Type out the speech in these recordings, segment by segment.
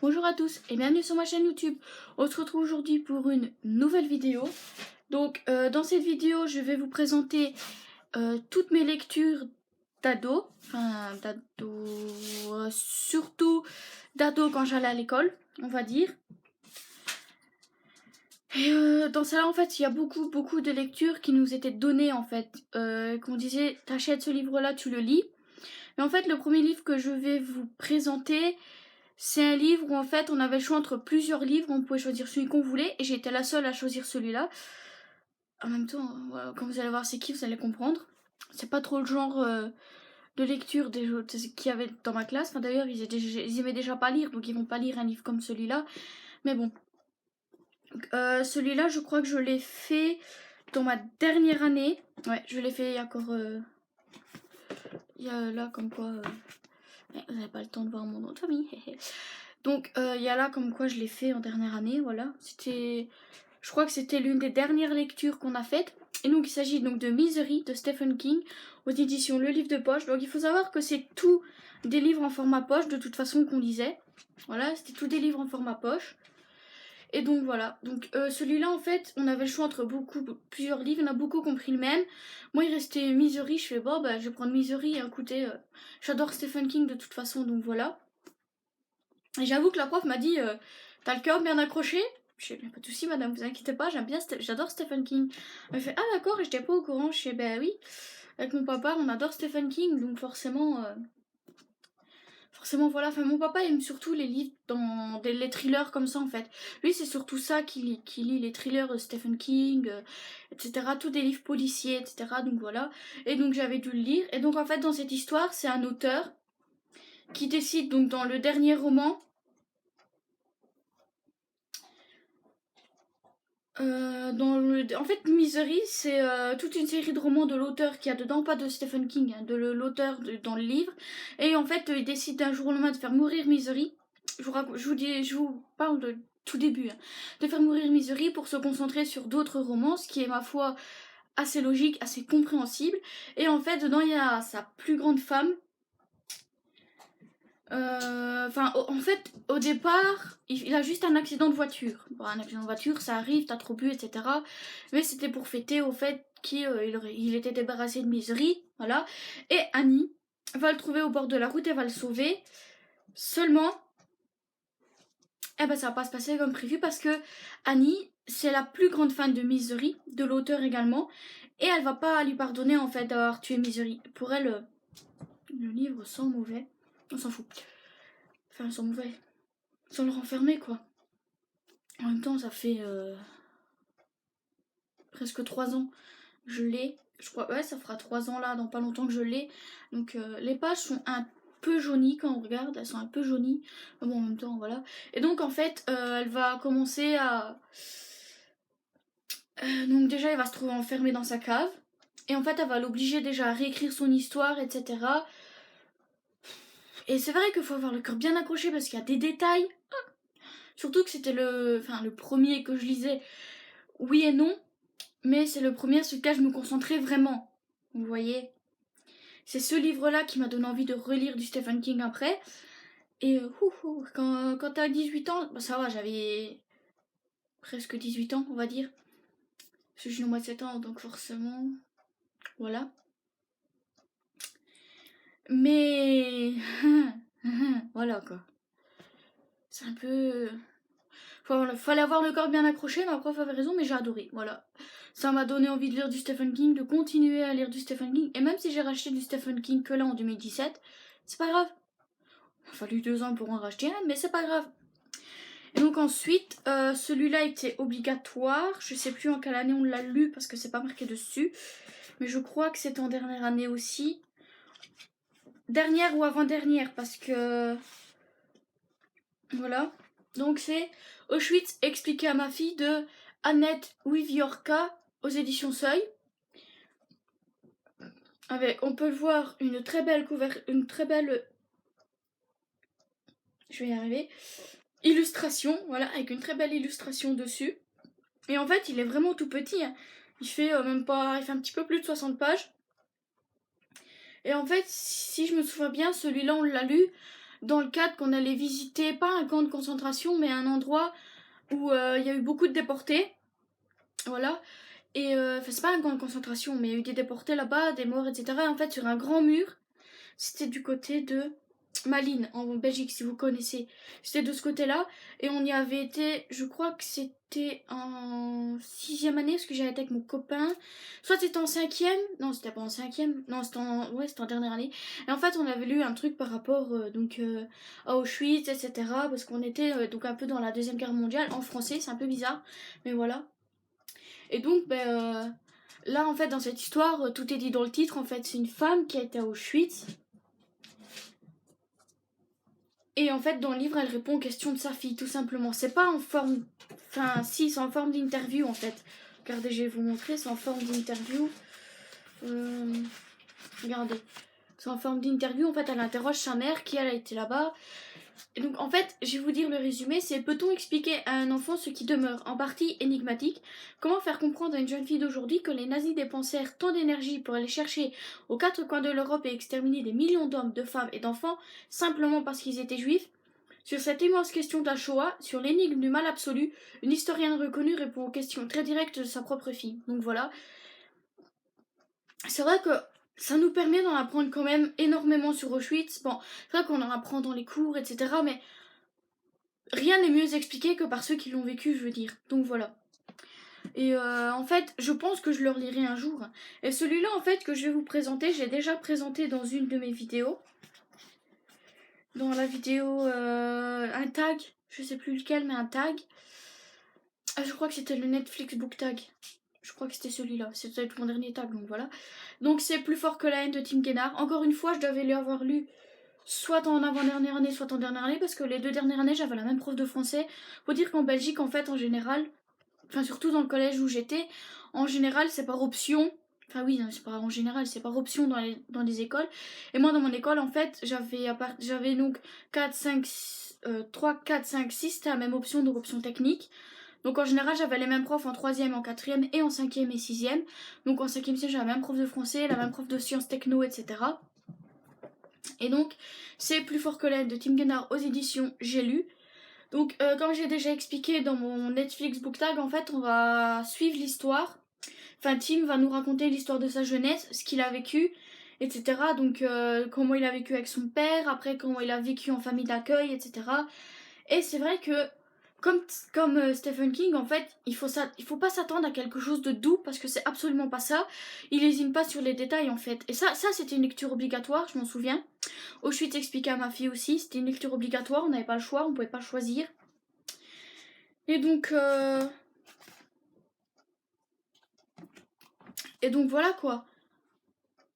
bonjour à tous et bienvenue sur ma chaîne YouTube. On se retrouve aujourd'hui pour une nouvelle vidéo. Donc dans cette vidéo je vais vous présenter toutes mes lectures d'ado, surtout d'ado quand j'allais à l'école, on va dire. Et dans celle-là en fait il y a beaucoup de lectures qui nous étaient données en fait, qu'on disait t'achètes ce livre là, tu le lis. Mais en fait le premier livre que je vais vous présenter, c'est un livre où en fait on avait le choix entre plusieurs livres, on pouvait choisir celui qu'on voulait et j'étais la seule à choisir celui-là. En même temps, voilà, quand vous allez voir c'est qui, vous allez comprendre. C'est pas trop le genre de lecture qu'il y avait dans ma classe. Enfin d'ailleurs ils aimaient déjà pas lire, donc ils vont pas lire un livre comme celui-là. Mais bon. Celui-là je crois que je l'ai fait dans ma dernière année. Ouais, je l'ai fait il y a encore... il y a là comme quoi... vous n'avez pas le temps de voir mon nom de famille. Donc il y a là comme quoi je l'ai fait en dernière année, voilà. Je crois que c'était l'une des dernières lectures qu'on a faites. Et donc il s'agit donc de Misery de Stephen King aux éditions Le Livre de Poche. Donc il faut savoir que c'est tout des livres en format poche de toute façon qu'on lisait. Voilà, c'était tout des livres en format poche. Et donc voilà, donc celui-là en fait on avait le choix entre plusieurs livres, on a beaucoup compris le même. Moi il restait Misery, je fais bon bah je vais prendre Misery, écoutez, j'adore Stephen King de toute façon donc voilà. Et j'avoue que la prof m'a dit t'as le cœur bien accroché? Je dis pas de soucis madame, vous inquiétez pas, j'adore Stephen King. Elle fait ah d'accord, et j'étais pas au courant. Je dis ben oui, avec mon papa on adore Stephen King donc forcément voilà, enfin mon papa aime surtout les livres les thrillers comme ça en fait. Lui c'est surtout ça qu'il lit les thrillers de Stephen King, etc. Tous des livres policiers, etc. Donc voilà. Et donc j'avais dû le lire. Et donc en fait dans cette histoire c'est un auteur qui décide donc dans le dernier roman en fait, Misery, c'est toute une série de romans de l'auteur qui a dedans, pas de Stephen King, hein, de l'auteur dans le livre. Et en fait, il décide d'un jour au lendemain de faire mourir Misery. Je vous parle de tout début, hein, de faire mourir Misery pour se concentrer sur d'autres romans, ce qui est, ma foi, assez logique, assez compréhensible. Et en fait, dedans, il y a sa plus grande femme. En fait, au départ, il a juste un accident de voiture. Bon, un accident de voiture, ça arrive, t'as trop bu, etc. Mais c'était pour fêter au fait qu'il était débarrassé de Misery, voilà. Et Annie va le trouver au bord de la route et va le sauver. Seulement, eh ben, ça va pas se passer comme prévu parce que Annie, c'est la plus grande fan de Misery, de l'auteur également. Et elle va pas lui pardonner en fait d'avoir tué Misery. Pour elle, le livre sent mauvais. On s'en fout. Enfin, sans mauvais. Sans le renfermer, quoi. En même temps, ça fait presque 3 ans. Je l'ai. Je crois, ouais, ça fera 3 ans là, dans pas longtemps que je l'ai. Donc, les pages sont un peu jaunies quand on regarde. Elles sont un peu jaunies. Mais bon, en même temps, voilà. Et donc, en fait, elle va commencer à... donc, déjà, elle va se trouver enfermée dans sa cave. Et en fait, elle va l'obliger déjà à réécrire son histoire, etc. Et c'est vrai qu'il faut avoir le cœur bien accroché parce qu'il y a des détails. Surtout que c'était le premier que je lisais. Oui et non, mais c'est le premier sur lequel je me concentrais vraiment. Vous voyez, c'est ce livre-là qui m'a donné envie de relire du Stephen King après. Et quand t'as 18 ans, bah ça va, j'avais presque 18 ans, on va dire. Parce que je suis au mois de 7 ans, donc forcément, voilà. Mais voilà quoi. C'est un peu... Fallait avoir le corps bien accroché, ma prof avait raison, mais j'ai adoré, voilà. Ça m'a donné envie de lire du Stephen King, de continuer à lire du Stephen King, et même si j'ai racheté du Stephen King que là en 2017, c'est pas grave. Il a fallu 2 ans pour en racheter un, mais c'est pas grave. Et donc ensuite, celui-là était obligatoire, je sais plus en quelle année on l'a lu, parce que c'est pas marqué dessus, mais je crois que c'était en dernière année aussi. Dernière ou avant-dernière, parce que... Voilà. Donc c'est Auschwitz expliqué à ma fille de Annette Wieviorka aux éditions Seuil. Avec, on peut le voir, une très belle je vais y arriver, illustration, voilà, avec une très belle illustration dessus. Et en fait, il est vraiment tout petit, hein. Il fait même pas, il fait un petit peu plus de 60 pages. Et en fait, si je me souviens bien, celui-là, on l'a lu dans le cadre qu'on allait visiter, pas un camp de concentration, mais un endroit où il y a eu beaucoup de déportés. Voilà. Et enfin, c'est pas un camp de concentration, mais il y a eu des déportés là-bas, des morts, etc. Et en fait, sur un grand mur, c'était du côté de Malines, en Belgique, si vous connaissez. C'était de ce côté-là. Et on y avait été, je crois que c'était en 6e année, parce que j'avais été avec mon copain. Soit c'était en 5e, non, c'était pas en 5e, non, ouais, c'était en dernière année. Et en fait, on avait lu un truc par rapport à Auschwitz, etc. Parce qu'on était donc un peu dans la Deuxième Guerre mondiale, en français, c'est un peu bizarre, mais voilà. Et donc, là, en fait, dans cette histoire, tout est dit dans le titre. En fait, c'est une femme qui a été à Auschwitz. Et en fait, dans le livre, elle répond aux questions de sa fille, tout simplement. C'est pas en forme... Enfin, si, c'est en forme d'interview, en fait. Regardez, je vais vous montrer, c'est en forme d'interview. Regardez. C'est en forme d'interview, en fait, elle interroge sa mère, qui elle a été là-bas. Et donc, en fait, je vais vous dire le résumé, c'est: peut-on expliquer à un enfant ce qui demeure en partie énigmatique? Comment faire comprendre à une jeune fille d'aujourd'hui que les nazis dépensèrent tant d'énergie pour aller chercher aux quatre coins de l'Europe et exterminer des millions d'hommes, de femmes et d'enfants simplement parce qu'ils étaient juifs? Sur cette immense question de la Shoah, sur l'énigme du mal absolu, une historienne reconnue répond aux questions très directes de sa propre fille. Donc voilà. C'est vrai que ça nous permet d'en apprendre quand même énormément sur Auschwitz. Bon, c'est vrai qu'on en apprend dans les cours, etc. Mais rien n'est mieux expliqué que par ceux qui l'ont vécu, je veux dire. Donc voilà. Et en fait, je pense que je le relirai un jour. Et celui-là, en fait, que je vais vous présenter, j'ai déjà présenté dans une de mes vidéos. Dans la vidéo, un tag, je sais plus lequel, mais un tag. Ah, je crois que c'était le Netflix Book Tag. Je crois que c'était celui-là. C'était mon dernier tag, donc voilà. Donc c'est Plus fort que la haine de Tim Guénard. Encore une fois, je devais l'avoir lu soit en avant-dernière année, soit en dernière année, parce que les 2 dernières années, j'avais la même prof de français. Faut dire qu'en Belgique, en fait, en général, enfin surtout dans le collège où j'étais, en général, c'est par option. Enfin oui, c'est pas en général, c'est par option dans les écoles. Et moi, dans mon école, en fait, j'avais donc 4, 5, 3, 4, 5, 6, c'était la même option, donc option technique. Donc en général, j'avais les mêmes profs en 3e, en 4e et en 5e et 6e. Donc en 5e, j'avais la même prof de français, la même prof de sciences techno, etc. Et donc, c'est Plus fort que l'aide de Tim Guénard aux éditions J'ai lu. Donc, comme j'ai déjà expliqué dans mon Netflix Book Tag, en fait, on va suivre l'histoire. Enfin, Tim va nous raconter l'histoire de sa jeunesse, ce qu'il a vécu, etc. Donc, comment il a vécu avec son père, après comment il a vécu en famille d'accueil, etc. Et c'est vrai que, comme Stephen King, en fait, il faut pas s'attendre à quelque chose de doux, parce que c'est absolument pas ça. Il lésine pas sur les détails, en fait. Et ça c'était une lecture obligatoire, je m'en souviens. Auschwitz expliqué à ma fille aussi, c'était une lecture obligatoire, on n'avait pas le choix, on pouvait pas choisir. Et donc voilà quoi.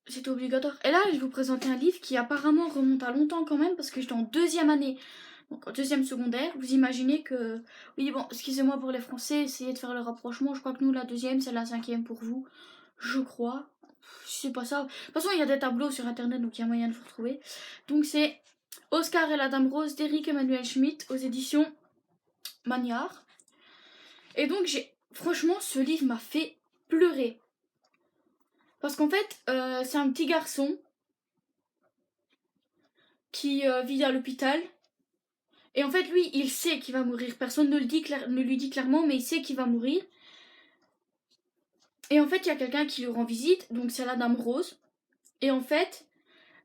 C'était obligatoire. Et là, je vais vous présenter un livre qui apparemment remonte à longtemps quand même, parce que j'étais en 2e année, donc en 2e secondaire. Vous imaginez que... Oui, bon, excusez-moi pour les Français, essayez de faire le rapprochement. Je crois que nous, la 2e, c'est la 5e pour vous. Je crois. C'est pas ça. De toute façon, il y a des tableaux sur internet, donc il y a moyen de vous retrouver. Donc c'est Oscar et la Dame Rose d'Éric Emmanuel Schmitt aux éditions Magnard. Et donc franchement, ce livre m'a fait pleurer. Parce qu'en fait, c'est un petit garçon qui vit à l'hôpital. Et en fait, lui, il sait qu'il va mourir. Personne ne lui dit clairement, mais il sait qu'il va mourir. Et en fait, il y a quelqu'un qui lui rend visite, donc c'est la Dame Rose. Et en fait,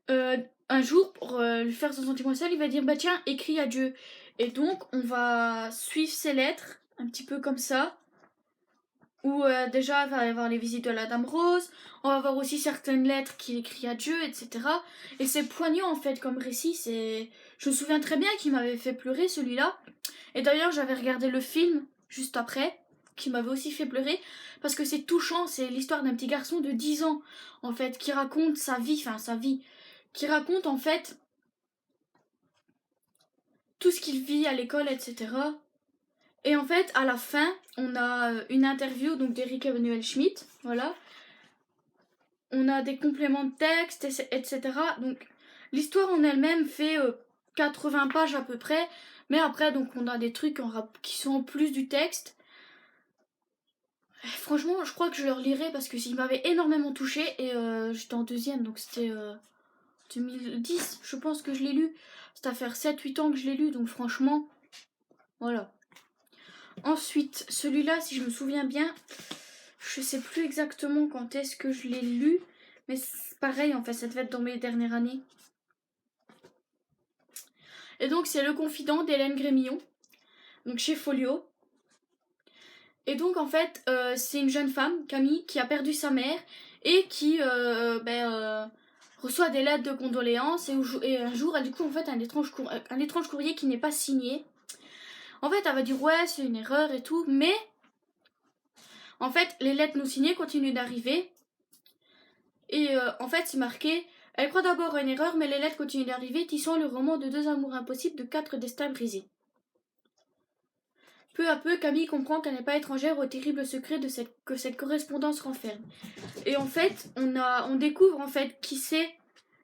un jour, pour lui faire son sentiment seul, il va dire: bah tiens, écris à Dieu. Et donc, on va suivre ses lettres, un petit peu comme ça. Où déjà, il va y avoir les visites de la Dame Rose. On va voir aussi certaines lettres qu'il écrit à Dieu, etc. Et c'est poignant, en fait, comme récit. Je me souviens très bien qu'il m'avait fait pleurer, celui-là. Et d'ailleurs, j'avais regardé le film, juste après, qui m'avait aussi fait pleurer. Parce que c'est touchant, c'est l'histoire d'un petit garçon de 10 ans, en fait, qui raconte sa vie, qui raconte, en fait, tout ce qu'il vit à l'école, etc. Et en fait, à la fin, on a une interview donc d'Éric Emmanuel Schmitt, voilà. On a des compléments de texte, etc. Donc, l'histoire en elle-même fait 80 pages à peu près. Mais après, donc, on a des trucs qui sont en plus du texte. Et franchement, je crois que je le relirai parce que s'il m'avait énormément touché. Et j'étais en 2e, donc c'était... 2010, je pense que je l'ai lu. Ça fait 7-8 ans que je l'ai lu, donc franchement, voilà. Ensuite, celui-là, si je me souviens bien, je sais plus exactement quand est-ce que je l'ai lu, mais c'est pareil, en fait, ça devait être dans mes dernières années. Et donc, c'est Le Confident d'Hélène Grémillon, donc chez Folio. Et donc, en fait, c'est une jeune femme, Camille, qui a perdu sa mère et qui reçoit des lettres de condoléances. Et un jour, elle découvre en fait un étrange courrier qui n'est pas signé. En fait, elle va dire ouais, c'est une erreur et tout, mais en fait, les lettres non signées continuent d'arriver. Et en fait, c'est marqué. Elle croit d'abord à une erreur, mais les lettres continuent d'arriver, tissant le roman de 2 amours impossibles de 4 destins brisés. Peu à peu, Camille comprend qu'elle n'est pas étrangère au terrible secret que cette correspondance renferme. Et en fait, on découvre en fait qui c'est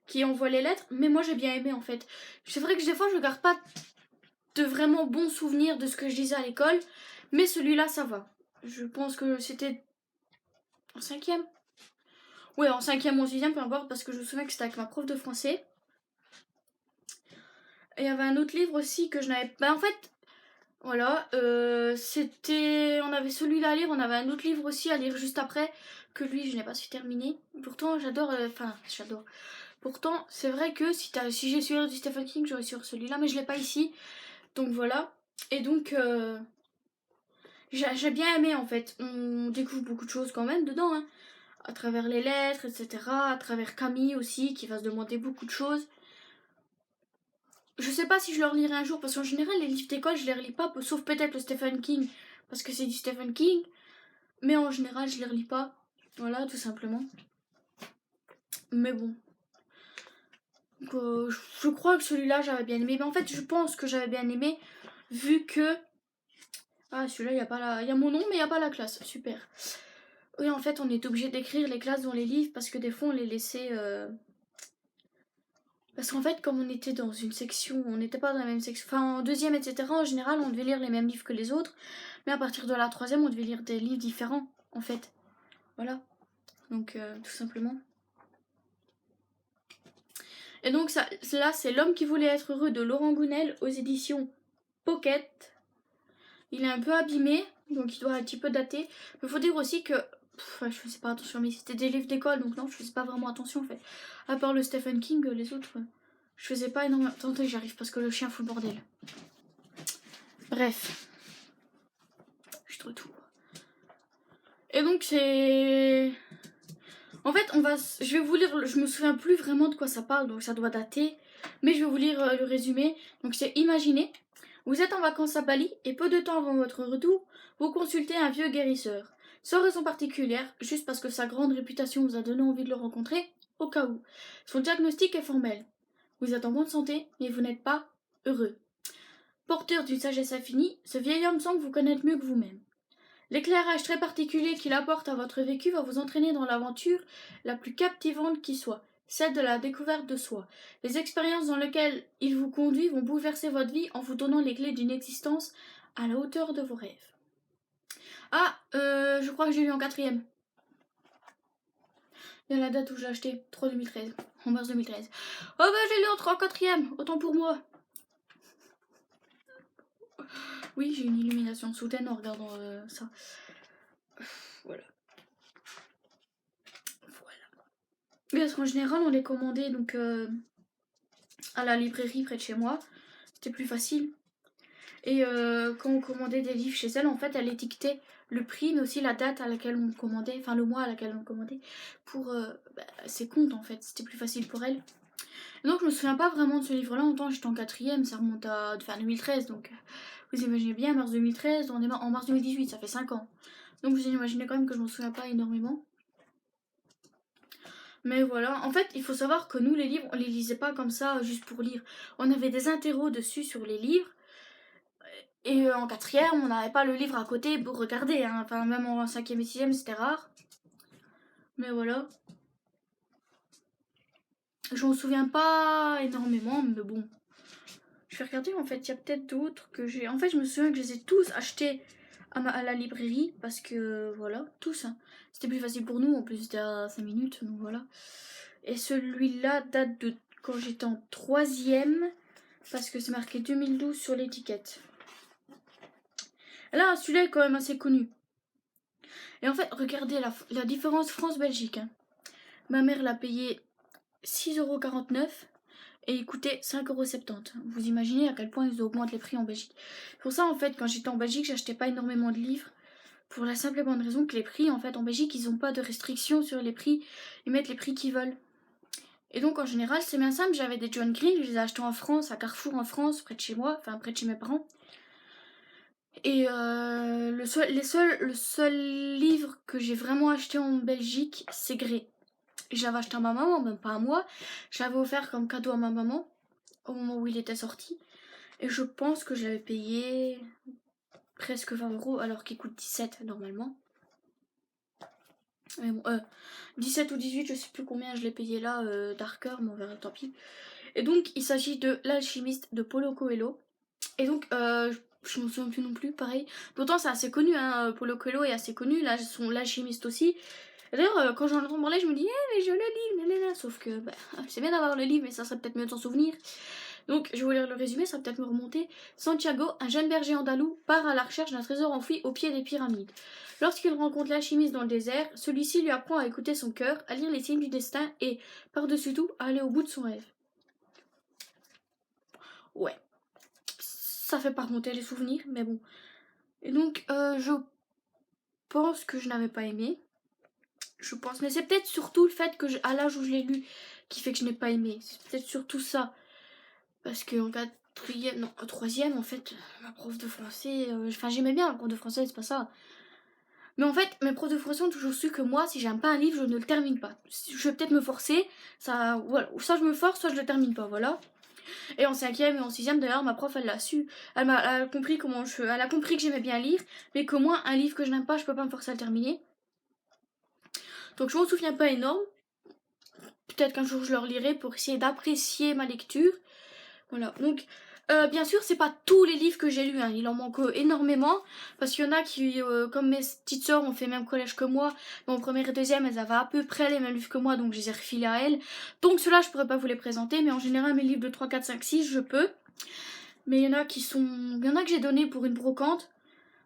qui envoie les lettres, mais moi j'ai bien aimé en fait. C'est vrai que des fois je garde pas de vraiment bons souvenirs de ce que je disais à l'école, mais celui-là ça va. Je pense que c'était en 5e. Ouais, en 5e ou en 6e, peu importe, parce que je me souviens que c'était avec ma prof de français. Et il y avait un autre livre aussi que je n'avais pas. En fait, voilà, c'était. On avait celui-là à lire, on avait un autre livre aussi à lire juste après, que lui je n'ai pas su terminer. Pourtant, j'adore. J'adore. Pourtant, c'est vrai que si j'ai su lire du Stephen King, j'aurais su celui-là, mais je l'ai pas ici. Donc voilà. Et donc, j'ai bien aimé en fait. On découvre beaucoup de choses quand même dedans, hein. À travers les lettres, etc. À travers Camille aussi, qui va se demander beaucoup de choses. Je sais pas si je le relirai un jour, parce qu'en général, les livres d'école, je les relis pas, sauf peut-être le Stephen King, parce que c'est du Stephen King. Mais en général, je les relis pas. Voilà, tout simplement. Mais bon. Donc, je crois que celui-là, j'avais bien aimé. Mais en fait, je pense que j'avais bien aimé, vu que... Ah, celui-là, il y a mon nom, mais il n'y a pas la classe. Super. Oui, en fait, on est obligé d'écrire les classes dans les livres, parce que des fois, on les laissait... Parce qu'en fait, comme on était dans une section, on n'était pas dans la même section, enfin en 2e, etc., en général, on devait lire les mêmes livres que les autres, mais à partir de la 3e, on devait lire des livres différents, en fait. Voilà. Donc, tout simplement. Et donc, là, c'est L'homme qui voulait être heureux de Laurent Gounel aux éditions Pocket. Il est un peu abîmé, donc il doit un petit peu dater. Mais il faut dire aussi que je faisais pas attention, mais c'était des livres d'école, donc non, je faisais pas vraiment attention, en fait. À part le Stephen King, les autres... Je faisais pas énormément. Attendez, j'arrive parce que le chien fout le bordel. Bref. Je te retourne. Et donc c'est... En fait, je vais vous lire... Je me souviens plus vraiment de quoi ça parle, donc ça doit dater. Mais je vais vous lire le résumé. Donc c'est imaginez. Vous êtes en vacances à Bali et peu de temps avant votre retour, vous consultez un vieux guérisseur. Sans raison particulière, juste parce que sa grande réputation vous a donné envie de le rencontrer, au cas où. Son diagnostic est formel. Vous êtes en bonne santé, mais vous n'êtes pas heureux. Porteur d'une sagesse infinie, ce vieil homme semble vous connaître mieux que vous-même. L'éclairage très particulier qu'il apporte à votre vécu va vous entraîner dans l'aventure la plus captivante qui soit, celle de la découverte de soi. Les expériences dans lesquelles il vous conduit vont bouleverser votre vie en vous donnant les clés d'une existence à la hauteur de vos rêves. Ah, je crois que j'ai lu en 4e. Il y a la date où je l'ai acheté, 3 2013, en mars 2013. Oh bah j'ai lu en 4e, autant pour moi. Oui, j'ai une illumination soudaine en regardant ça. Voilà. Parce qu'en général, on les commandait donc à la librairie près de chez moi. C'était plus facile. Et quand on commandait des livres chez elle, en fait, elle étiquetait le prix, mais aussi la date à laquelle on commandait, enfin le mois à laquelle on commandait, pour ses comptes en fait. C'était plus facile pour elle. Et donc je me souviens pas vraiment de ce livre-là. En temps, j'étais en 4e, ça remonte à fin 2013. Donc vous imaginez bien, mars 2013, on est en mars 2018, ça fait 5 ans. Donc vous imaginez quand même que je m'en souviens pas énormément. Mais voilà, en fait, il faut savoir que nous, les livres, on les lisait pas comme ça, juste pour lire. On avait des interros dessus sur les livres. Et en 4e, on n'avait pas le livre à côté pour regarder. Hein. Enfin, même en 5e et 6e, c'était rare. Mais voilà. Je m'en souviens pas énormément, mais bon. Je vais regarder, en fait, il y a peut-être d'autres que j'ai... En fait, je me souviens que je les ai tous achetés à la librairie, parce que, voilà, tous. Hein. C'était plus facile pour nous, en plus, c'était à 5 minutes, donc voilà. Et celui-là date de quand j'étais en 3e, parce que c'est marqué 2012 sur l'étiquette. Là, celui-là est quand même assez connu. Et en fait, regardez la différence France-Belgique. Hein. Ma mère l'a payé 6,49 € et il coûtait 5,70 €. Vous imaginez à quel point ils augmentent les prix en Belgique. Pour ça, en fait, quand j'étais en Belgique, j'achetais pas énormément de livres. Pour la simple et bonne raison que les prix, en fait, en Belgique, ils n'ont pas de restrictions sur les prix. Ils mettent les prix qu'ils veulent. Et donc, en général, c'est bien simple. J'avais des John Green, je les ai achetés en France, à Carrefour en France, près de chez moi, enfin près de chez mes parents. Et le seul livre que j'ai vraiment acheté en Belgique, c'est Grey. Je l'avais acheté à ma maman, même pas à moi. Je l'avais offert comme cadeau à ma maman au moment où il était sorti. Et je pense que je l'avais payé presque 20 € alors qu'il coûte 17 normalement. Mais bon, 17 ou 18, je sais plus combien je l'ai payé là, Darker, mais on verra, tant pis. Et donc, il s'agit de L'Alchimiste de Paulo Coelho. Et donc, je me souviens plus non plus, pareil. Pourtant, c'est assez connu, hein, Paulo Coelho est assez connu, là, son L'Alchimiste aussi. D'ailleurs, quand j'en entends parler, je me dis, mais je le lis, nanana. Sauf que, bah, c'est bien d'avoir le livre, mais ça serait peut-être mieux de s'en souvenir. Donc, je vais vous lire le résumé, ça va peut-être me remonter. Santiago, un jeune berger andalou, part à la recherche d'un trésor enfoui au pied des pyramides. Lorsqu'il rencontre l'alchimiste dans le désert, celui-ci lui apprend à écouter son cœur, à lire les signes du destin et, par-dessus tout, à aller au bout de son rêve. Ouais. Ça fait pas remonter les souvenirs, mais bon. Et donc, je pense que je n'avais pas aimé. Je pense, mais c'est peut-être surtout le fait que, à l'âge où je l'ai lu, qui fait que je n'ai pas aimé. C'est peut-être surtout ça. Parce qu'en quatrième, non, en troisième, en fait, ma prof de français, enfin j'aimais bien la prof de français, c'est pas ça. Mais en fait, mes profs de français ont toujours su que moi, si j'aime pas un livre, je ne le termine pas. Je vais peut-être me forcer, ça, voilà, soit je me force, soit je le termine pas, voilà. Et en 5e et en 6e, d'ailleurs, ma prof, elle l'a su. Elle a compris elle a compris que j'aimais bien lire, mais que moi, un livre que je n'aime pas, je peux pas me forcer à le terminer. Donc je m'en souviens pas énorme. Peut-être qu'un jour je le relirai pour essayer d'apprécier ma lecture. Voilà, donc bien sûr c'est pas tous les livres que j'ai lus, hein. Il en manque énormément, parce qu'il y en a qui, comme mes petites sœurs ont fait le même collège que moi, mais en première et deuxième elles avaient à peu près les mêmes livres que moi, donc je les ai refilés à elles. Donc ceux-là je pourrais pas vous les présenter, mais en général mes livres de 3, 4, 5, 6 je peux. Mais il y en a que j'ai donné pour une brocante,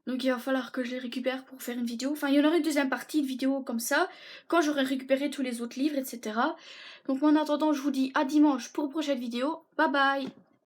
donc il va falloir que je les récupère pour faire une vidéo. Enfin, il y en aura une deuxième partie de vidéo comme ça, quand j'aurai récupéré tous les autres livres, etc. Donc moi en attendant, je vous dis à dimanche pour une prochaine vidéo. Bye bye!